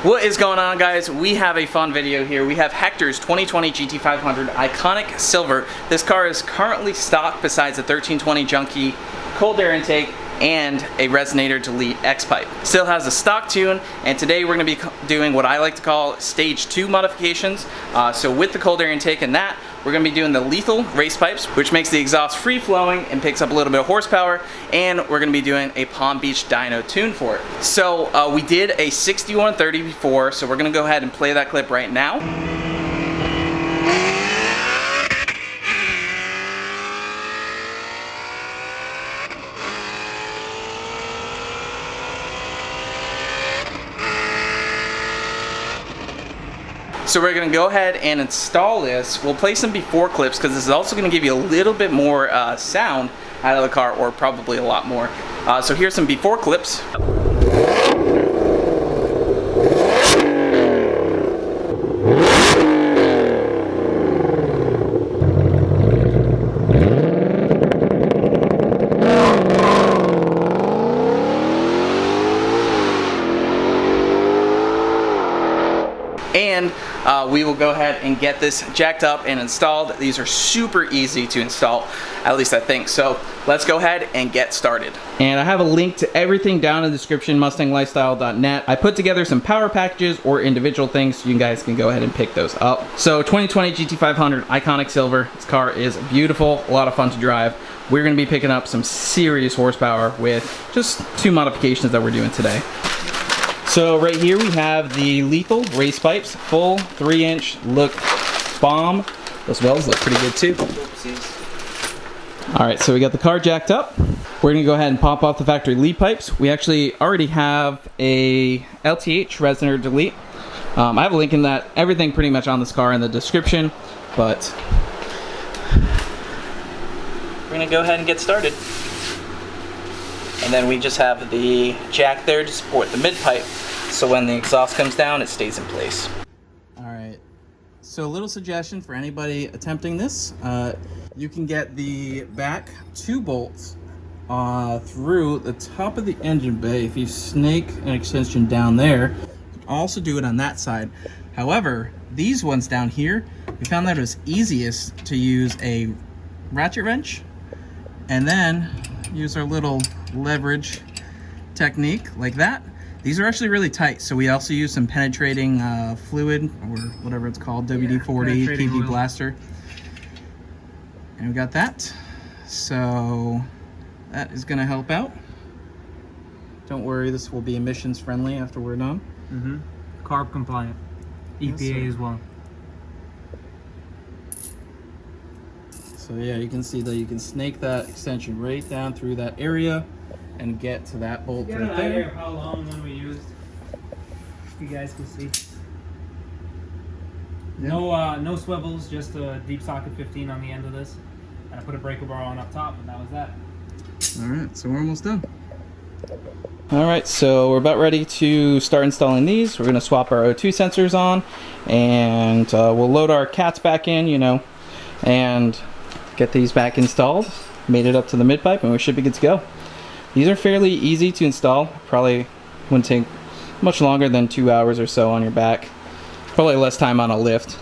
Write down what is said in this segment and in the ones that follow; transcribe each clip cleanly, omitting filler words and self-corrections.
What is going on, guys? We have a fun video here. We have Hector's 2020 GT500 Iconic Silver. This car is currently stock besides a 1320 Junkie cold air intake and a Resonator Delete X-Pipe. Still has a stock tune, and today we're going to be doing what I like to call Stage 2 modifications. So with the cold air intake and that, we're going to be doing the lethal race pipes, which makes the exhaust free-flowing and picks up a little bit of horsepower, and we're going to be doing a Palm Beach dyno tune for it. So we did a 6130 before, so we're going to go ahead and play that clip right now. So we're going to go ahead and install this. We'll play some before clips because this is also going to give you a little bit more sound out of the car, or probably a lot more. So here's some before clips. And we will go ahead and get this jacked up and installed. These are super easy to install, at least I think. So let's go ahead and get started. And I have a link to everything down in the description, mustanglifestyle.net. I put together some power packages or individual things so you guys can go ahead and pick those up. So 2020 GT500 Iconic Silver. This car is beautiful, a lot of fun to drive. We're going to be picking up some serious horsepower with just two modifications that we're doing today. So right here we have the lethal race pipes, full 3-inch look bomb. Those welds look pretty good too. Alright, so we got the car jacked up. We're going to go ahead and pop off the factory lead pipes. We actually already have a LTH Resonator Delete. I have a link in that, everything pretty much on this car in the description, but we're going to go ahead and get started. And then we just have the jack there to support the mid pipe, so when the exhaust comes down, it stays in place. Alright, so a little suggestion for anybody attempting this. You can get the back 2 bolts through the top of the engine bay. If you snake an extension down there, you can also do it on that side. However, these ones down here, we found that it was easiest to use a ratchet wrench and then use our little leverage technique like that. These are actually really tight, so we also use some penetrating fluid, or whatever it's called, WD-40 PV Blaster. And we got that. So that is going to help out. Don't worry, this will be emissions friendly after we're done. Carb compliant. EPA as well. So yeah, you can see that you can snake that extension right down through that area and get to that bolt right there. How long one we used? You guys can see. Yeah. No swivels, just a deep socket 15 on the end of this. And I put a breaker bar on up top, and that was that. All right, so we're almost done. All right, so we're about ready to start installing these. We're going to swap our O2 sensors on, and we'll load our cats back in, you know, and get these back installed. Made it up to the mid pipe, and we should be good to go. These are fairly easy to install. Probably wouldn't take much longer than 2 hours or so on your back. Probably less time on a lift.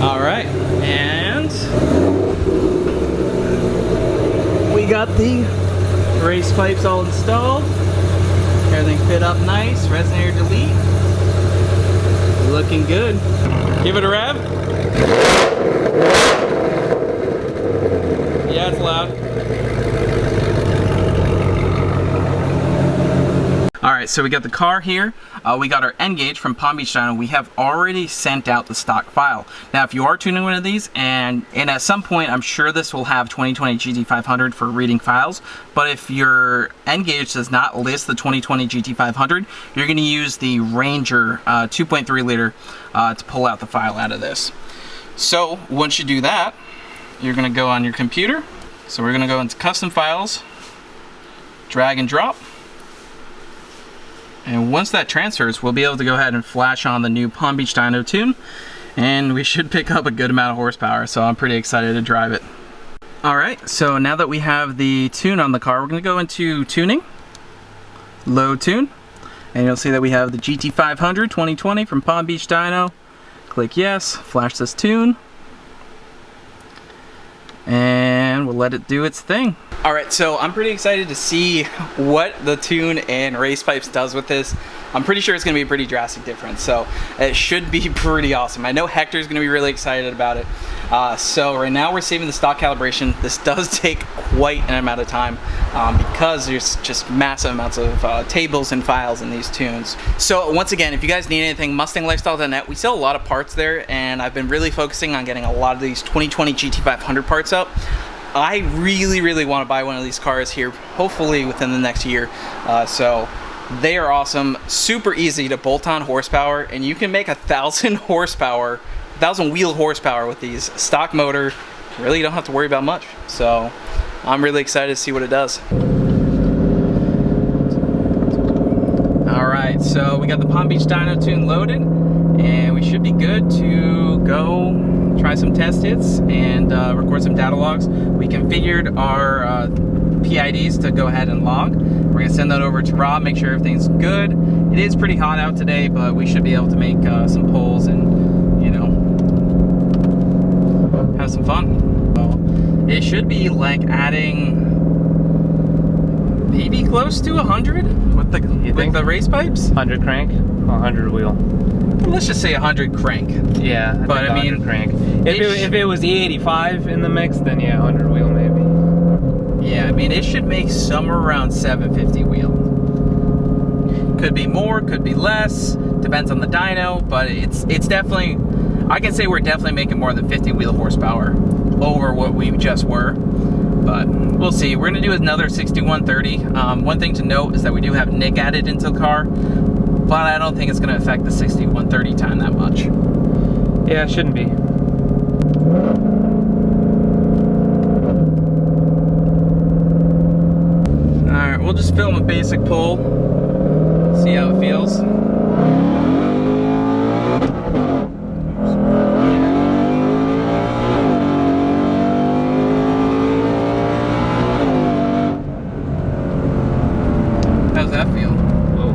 All right, and we got the race pipes all installed. Everything fit up nice. Resonator Delete. Looking good. Give it a rev. Yeah, it's loud. Alright, so we got the car here. We got our N gauge from Palm Beach Dyno. We have already sent out the stock file. Now, if you are tuning one of these, and at some point, I'm sure this will have 2020 GT500 for reading files, but if your N gauge does not list the 2020 GT500, you're going to use the Ranger 2.3 liter to pull out the file out of this. So, once you do that, you're going to go on your computer. So we're going to go into custom files, drag and drop. And once that transfers, we'll be able to go ahead and flash on the new Palm Beach Dyno tune, and we should pick up a good amount of horsepower, so I'm pretty excited to drive it. Alright, so now that we have the tune on the car, we're going to go into tuning, load tune, And you'll see that we have the GT500 2020 from Palm Beach Dyno. Click yes, flash this tune, and we'll let it do its thing. Alright, so I'm pretty excited to see what the tune and race pipes does with this. I'm pretty sure it's going to be a pretty drastic difference, so it should be pretty awesome. I know Hector's going to be really excited about it. So right now we're saving the stock calibration. This does take quite an amount of time because there's just massive amounts of tables and files in these tunes. So once again, if you guys need anything, MustangLifestyle.net, we sell a lot of parts there, and I've been really focusing on getting a lot of these 2020 GT500 parts up. I really want to buy one of these cars here, hopefully within the next year. So they are awesome, super easy to bolt on horsepower, and you can make 1,000 horsepower, 1,000 wheel horsepower with these stock motor. You really don't have to worry about much. So I'm really excited to see what it does. All right, so we got the Palm Beach Dyno tune loaded, and we should be good to go try some test hits and record some data logs. We configured our PIDs to go ahead and log. We're gonna send that over to Rob, make sure everything's good. It is pretty hot out today, but we should be able to make some pulls and, you know, have some fun. So it should be like adding maybe close to 100 with the race pipes. 100 crank, 100 wheel. Let's just say 100 crank. Yeah, but I mean, crank. If it was the 85 in the mix, then yeah, 100 wheel maybe. Yeah, I mean, it should make somewhere around 750 wheel. Could be more, could be less, depends on the dyno, but it's definitely, I can say we're definitely making more than 50 wheel horsepower over what we just were. But we'll see. We're gonna do another 6130. One thing to note is that we do have Nick added into the car, but I don't think it's gonna affect the 6130 time that much. Yeah, it shouldn't be. Alright, we'll just film a basic pull, see how it feels. How's that feel? Whoa.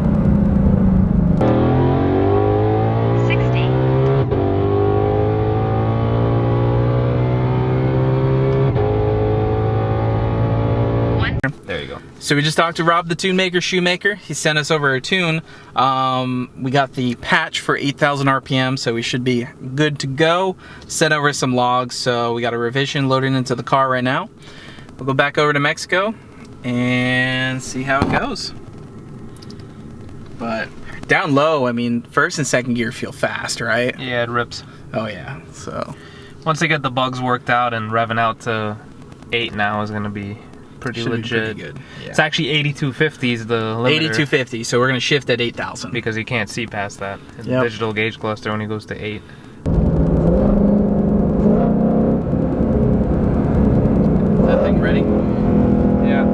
60. There you go. So we just talked to Rob, the tune maker, shoemaker. He sent us over a tune. We got the patch for 8,000 RPM, so we should be good to go. Sent over some logs, so we got a revision loading into the car right now. We'll go back over to Mexico and see how it goes. But down low, I mean, first and second gear feel fast, right? Yeah, it rips. Oh yeah, so. Once they get the bugs worked out and revving out to 8 now is gonna be pretty Should be legit. pretty good. Yeah. It's actually 8250 is the limiter. 8250, so we're gonna shift at 8,000. Because you can't see past that. The Yep. digital gauge cluster only goes to 8. That thing ready? Yeah.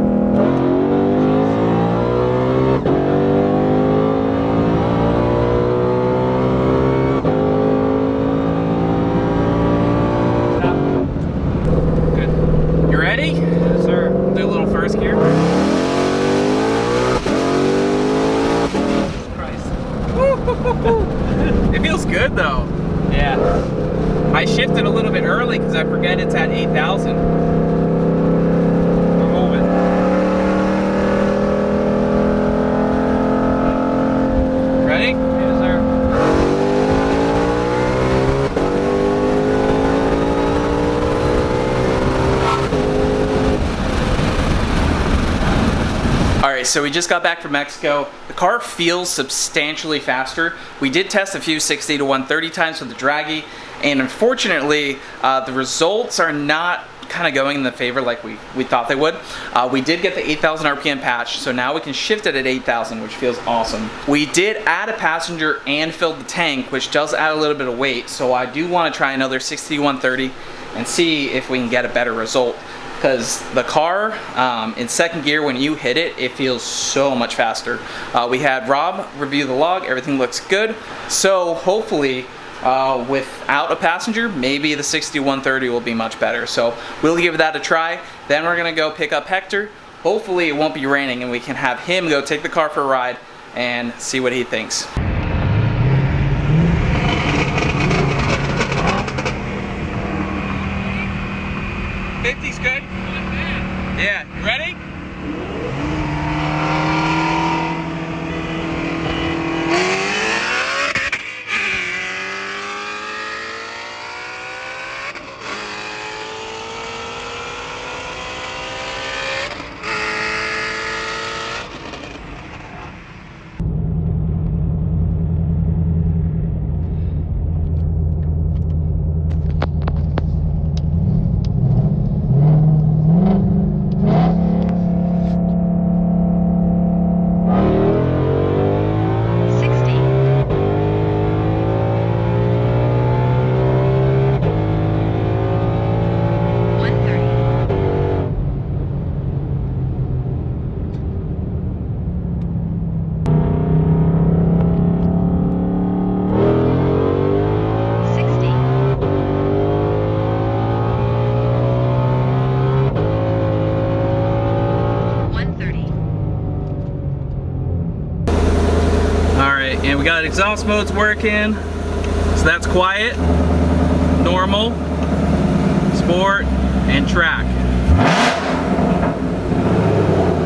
Good. You ready? Yes, sir. Do a little first gear. It feels good though. Yeah. I shifted a little bit early because I forget it's at 8,000. We're moving. Ready? Yes, sir. Alright, so we just got back from Mexico. The car feels substantially faster. We did test a few 60 to 130 times with the Dragy, and unfortunately, the results are not kind of going in the favor like we thought they would. We did get the 8,000 RPM patch, so now we can shift it at 8,000, which feels awesome. We did add a passenger and filled the tank, which does add a little bit of weight, so I do want to try another 60 to 130 and see if we can get a better result. Because the car, in second gear, when you hit it, it feels so much faster. We had Rob review the log, everything looks good. So hopefully, without a passenger, maybe the 6130 will be much better. So we'll give that a try. Then we're gonna go pick up Hector. Hopefully it won't be raining and we can have him go take the car for a ride and see what he thinks. '50's good. Yeah, you ready? And we got exhaust modes working, so that's quiet, normal, sport, and track.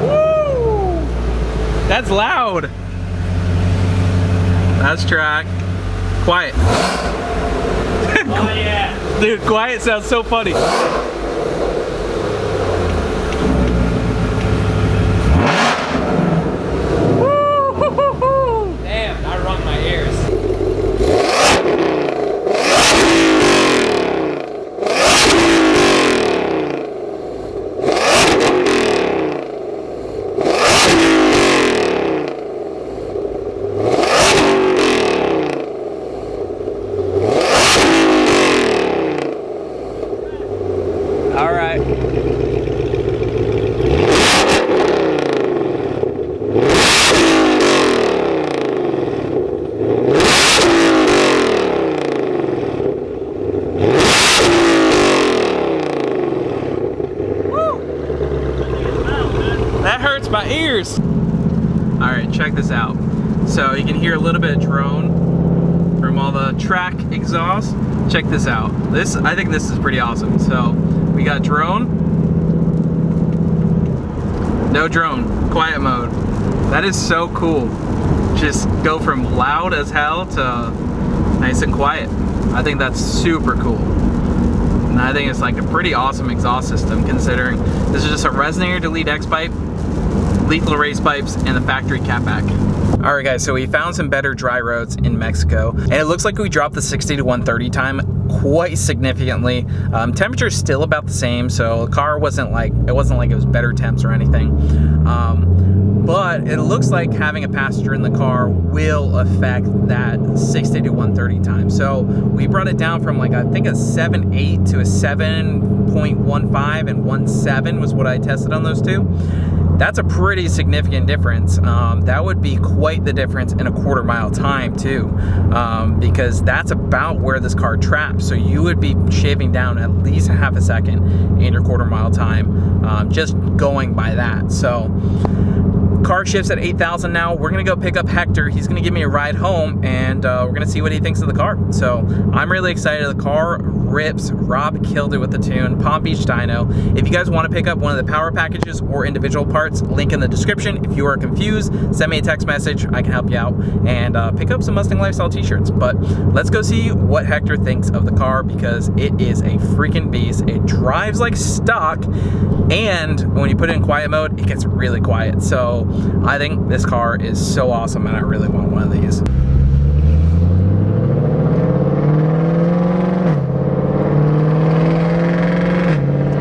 Woo! That's loud. That's track. Quiet. Oh yeah. Dude, quiet sounds so funny. My ears. All right, check this out. So you can hear a little bit of drone from all the track exhaust. Check this out. I think this is pretty awesome. So we got drone, no drone, quiet mode. That is so cool. Just go from loud as hell to nice and quiet. I think that's super cool. And I think it's like a pretty awesome exhaust system considering this is just a Resonator Delete X pipe, lethal race pipes, and the factory catback. All right guys, so we found some better dry roads in Mexico, and it looks like we dropped the 60 to 130 time quite significantly. Temperature's still about the same, so the car wasn't like it was better temps or anything. But it looks like having a passenger in the car will affect that 60 to 130 time. So we brought it down from like, I think a 7.8 to a 7.15, and 1.7 was what I tested on those two. That's a pretty significant difference. That would be quite the difference in a quarter mile time too, because that's about where this car traps. So you would be shaving down at least half a second in your quarter mile time, just going by that. So car shifts at 8,000 now. We're gonna go pick up Hector. He's gonna give me a ride home, and we're gonna see what he thinks of the car. So I'm really excited. The car rips. Rob killed it with the tune. Palm Beach Dyno. If you guys want to pick up one of the power packages or individual parts, link in the description. If you are confused, send me a text message. I can help you out, and pick up some Mustang Lifestyle t-shirts. But let's go see what Hector thinks of the car, because it is a freaking beast. It drives like stock, and when you put it in quiet mode, it gets really quiet. So I think this car is so awesome, and I really want one of these.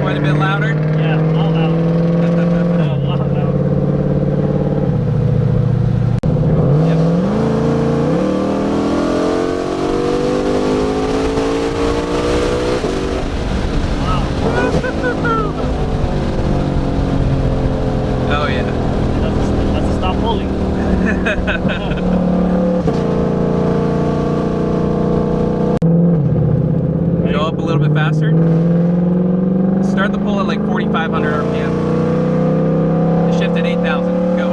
Quite a bit louder? Yeah, all loud. A lot loud. Yep. Wow. Oh yeah. Let's stop pulling. Go up a little bit faster. Start the pull at like 4,500 RPM. Shift at 8,000. Go.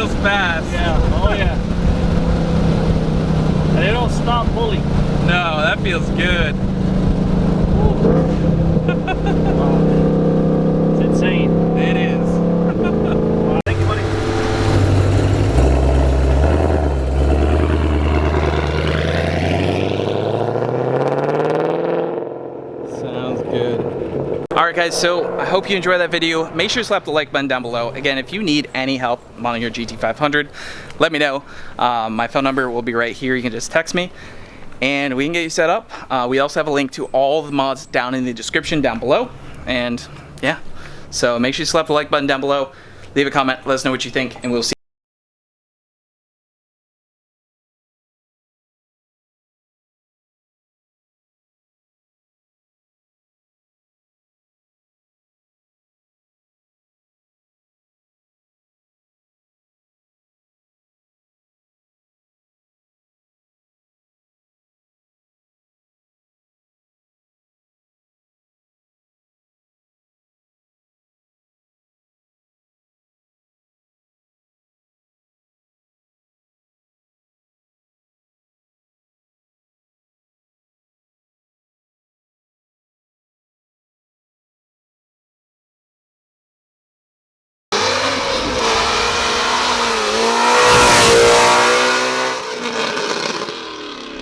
feels fast. Yeah, oh yeah. And they don't stop fully. No, that feels good. It's insane. It is. Thank you, buddy. Sounds good. All right, guys, so I hope you enjoyed that video. Make sure to slap the like button down below. Again, if you need any help modding your GT500, let me know. My phone number will be right here. You can just text me and we can get you set up. We also have a link to all the mods down in the description down below. And yeah, so make sure you slap the like button down below. Leave a comment, let us know what you think, and we'll see you